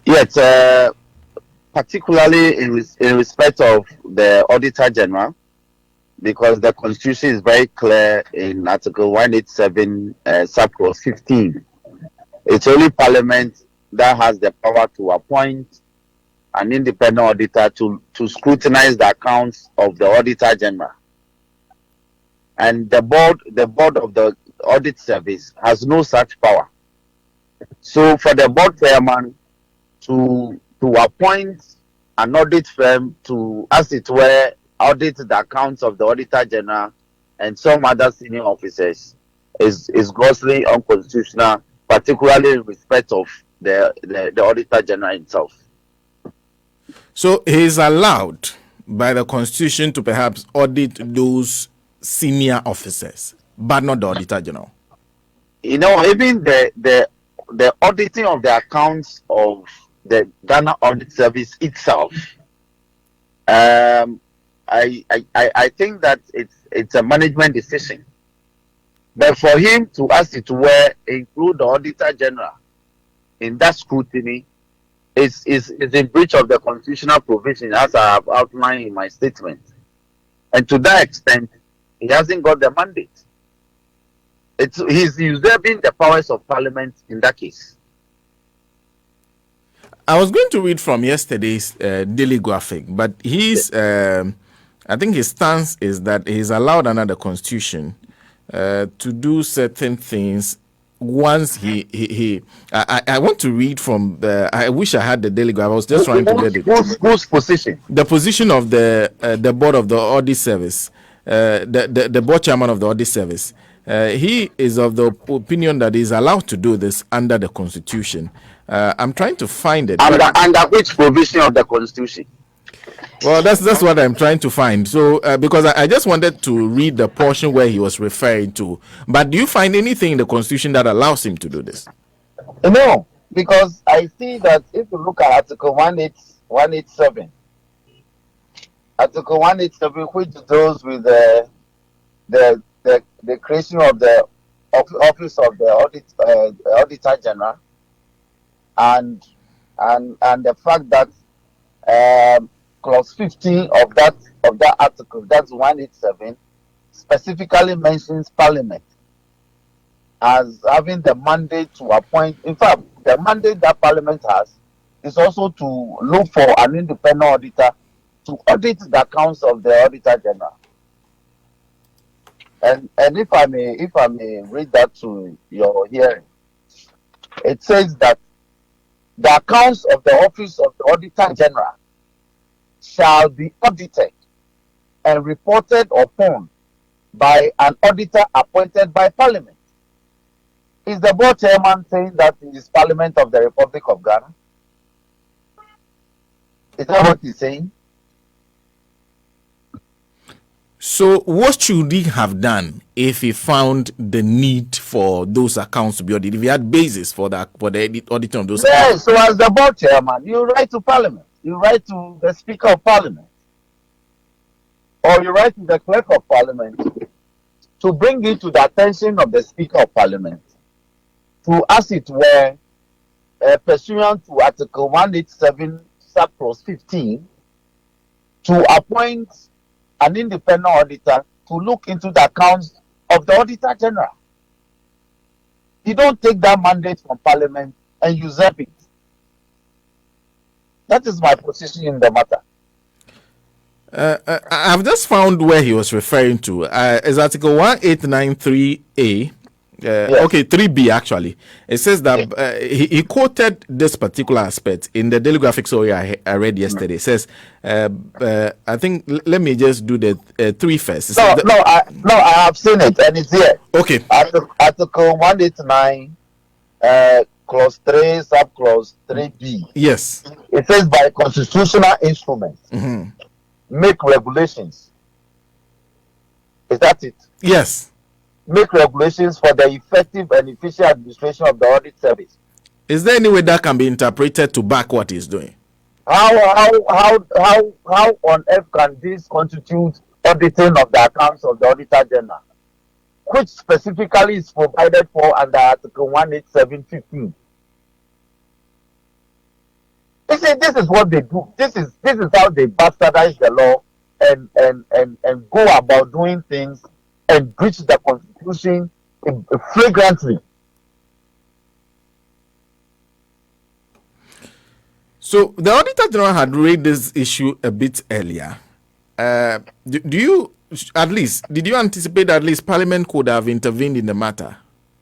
Yes, particularly in respect of the Auditor General, because the Constitution is very clear in Article 187, subclause 15. It's only Parliament that has the power to appoint an independent auditor to scrutinize the accounts of the Auditor General. And the board of the Audit Service has no such power. So for the board chairman to appoint an audit firm to, as it were, audit the accounts of the Auditor General and some other senior officers is grossly unconstitutional, particularly in respect of the Auditor General himself. So he is allowed by the Constitution to perhaps audit those senior officers, but not the Auditor General. You know, even the auditing of the accounts of the Ghana Audit Service itself, I think that it's a management decision. But for him to, as it were, include the Auditor General in that scrutiny is in breach of the constitutional provision, as I have outlined in my statement. And to that extent, he hasn't got the mandate. He's usurping the powers of Parliament in that case. I was going to read from yesterday's daily graphic, but I think his stance is that he's allowed under the Constitution to do certain things. Once I want to read from I wish I had the daily graphic. I was just trying to get it. Whose position? The position of the board of the Audit Service, the board chairman of the Audit Service. He is of the opinion that he's allowed to do this under the Constitution. I'm trying to find it. Under which provision of the Constitution? Well, that's what I'm trying to find. So, because I just wanted to read the portion where he was referring to. But do you find anything in the Constitution that allows him to do this? No, because I see that if you look at Article 187, Article 187, which deals with the creation of the office of the Auditor General, and the fact that clause 15 of that article, that's 187, specifically mentions Parliament as having the mandate to appoint. In fact, the mandate that Parliament has is also to look for an independent auditor to audit the accounts of the Auditor General. And if I may read that to your hearing, it says that the accounts of the office of the Auditor General shall be audited and reported upon by an auditor appointed by Parliament. Is the board chairman saying that it is Parliament of the Republic of Ghana? Is that what he's saying? So what should he have done if he found the need for those accounts to be audited? If he had basis for the auditing of those accounts? So as the board chairman, you write to Parliament. You write to the Speaker of Parliament. Or you write to the Clerk of Parliament to bring it to the attention of the Speaker of Parliament to, as it were, pursuant to Article 187, subclause 15, to appoint an independent auditor to look into the accounts of the Auditor General. You don't take that mandate from Parliament and usurp it. That is my position in the matter. I've just found where he was referring to. Is Article 1893A. Yes. Okay, 3B actually. It says that he quoted this particular aspect in the daily graphic story I read yesterday. It says, I think, let me just do the 3 first. I have seen it and it's here. Okay. Article 189, clause 3, subclause 3B. Yes. It says by constitutional instruments, make regulations. Is that it? Yes. Make regulations for the effective and efficient administration of the audit service. Is there any way that can be interpreted to back what he's doing? How on earth can this constitute auditing of the accounts of the Auditor General, which specifically is provided for under Article 187.15? This is what they do. This is how they bastardize the law and go about doing things and breach the constitution flagrantly. So the Auditor General had raised this issue a bit earlier. Do you, at least, did you anticipate that at least Parliament could have intervened in the matter?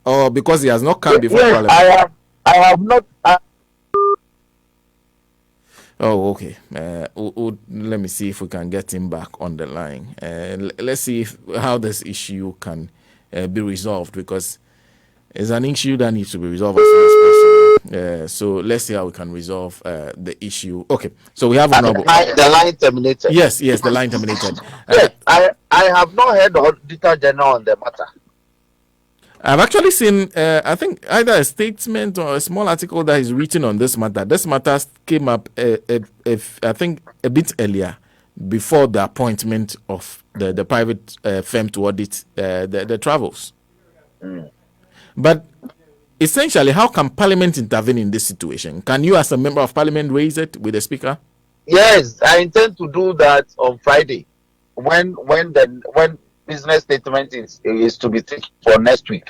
Or because he has not come before Yes, Parliament? I have not. Oh, okay. Let me see if we can get him back on the line. Let's see how this issue can be resolved, because it's an issue that needs to be resolved as soon as possible. So let's see how we can resolve the issue. Okay. So we have the line terminated. Yes, the line terminated. Yes, I have not heard the Auditor General on the matter. I've actually seen, I think, either a statement or a small article that is written on this matter. This matter came up, I think, a bit earlier, before the appointment of the private firm to audit the travels. But essentially, how can Parliament intervene in this situation? Can you, as a member of Parliament, raise it with the Speaker? Yes, I intend to do that on Friday, when business statement is to be taken for next week.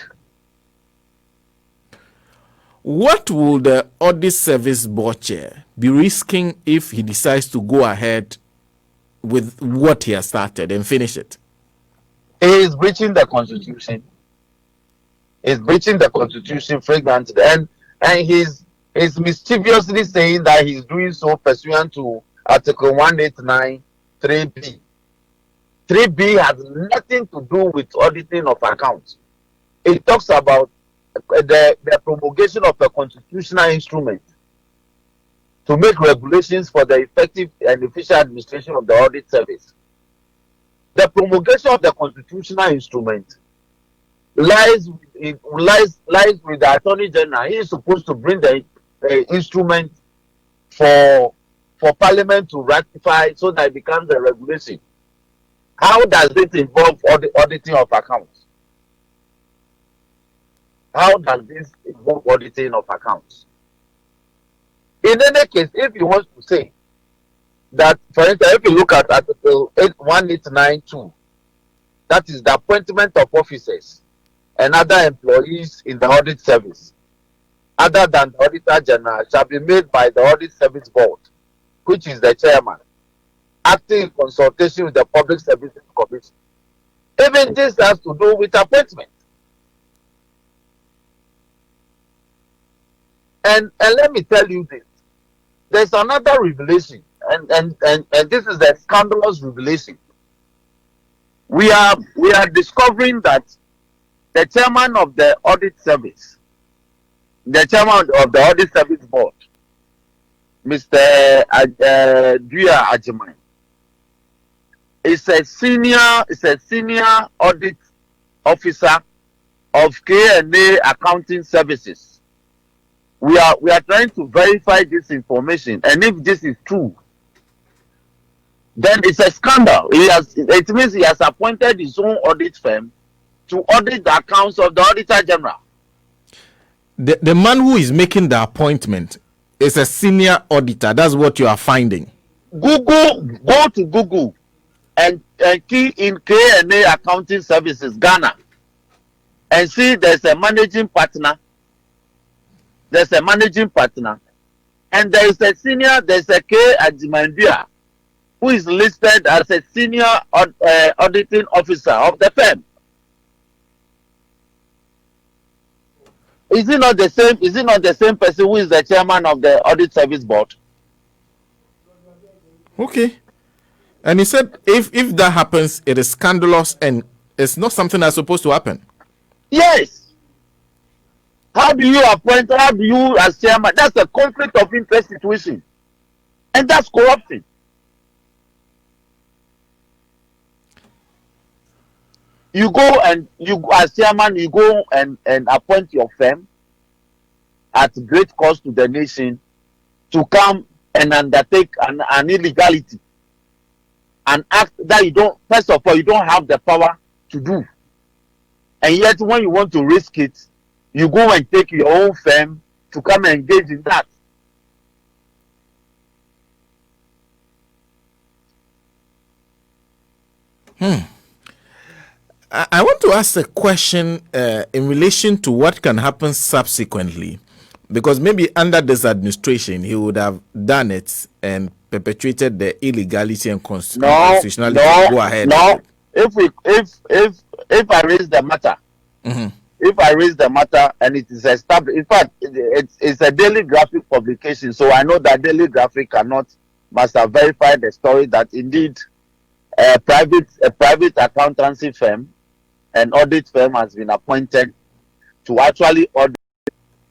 What will the Audit Service Board Chair be risking if he decides to go ahead with what he has started and finish it? He is breaching the Constitution. He's breaching the Constitution flagrantly, and he's mischievously saying that he's doing so pursuant to Article 189 3B. 3B has nothing to do with auditing of accounts. It talks about the promulgation of a constitutional instrument to make regulations for the effective and efficient administration of the audit service. The promulgation of the constitutional instrument lies with the Attorney General. He is supposed to bring the instrument for Parliament to ratify so that it becomes a regulation. How does it involve auditing of accounts? How does this involve auditing of accounts? In any case, if you want to say that, for instance, if you look at Article 1892, that is the appointment of officers and other employees in the audit service, other than the Auditor General, shall be made by the Audit Service Board, which is the chairman, acting in consultation with the Public Services Commission. Even this has to do with appointment. And let me tell you this. There's another revelation, and this is the scandalous revelation. We are discovering that the chairman of the audit service, the chairman of the Audit Service Board, Mr. Dayi MP, is a senior audit officer of K&A Accounting Services. We are trying to verify this information, and if this is true, then it's a scandal. It means he has appointed his own audit firm to audit the accounts of the Auditor General. The man who is making the appointment is a senior auditor. That's what you are finding. Go to Google and key in K&A Accounting Services Ghana and see there's a managing partner. There's a managing partner, and there's a K. Ajimandia, who is listed as a senior auditing officer of the firm. Is it not the same? Is it not the same person who is the chairman of the Audit Service Board? Okay. And he said if that happens, it is scandalous and it's not something that's supposed to happen. Yes. How do you appoint? How do you, as chairman? That's a conflict of interest situation, and that's corruption. You go as chairman, you go and appoint your firm at great cost to the nation to come and undertake an illegality, an act that you don't. First of all, you don't have the power to do, and yet when you want to risk it, you go and take your own firm to come and engage in that. I want to ask a question in relation to what can happen subsequently, because maybe under this administration he would have done it and perpetuated the illegality and unconstitutionality. Go ahead. No. If I raise the matter, if I raise the matter and it is established, in fact, it's a daily graphic publication, so I know that daily graphic must have verified the story that indeed a private accountancy firm, an audit firm, has been appointed to actually audit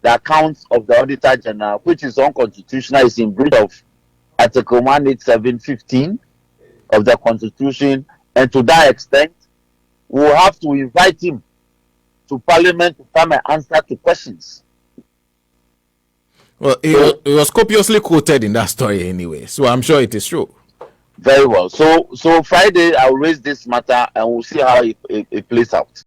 the accounts of the Auditor General, which is unconstitutional, is in breach of Article 187(15) of the Constitution, and to that extent, we will have to invite him to Parliament to come and answer to questions. Well, it was copiously quoted in that story anyway, so I'm sure it is true. Very well. So Friday I'll raise this matter and we'll see how it plays out.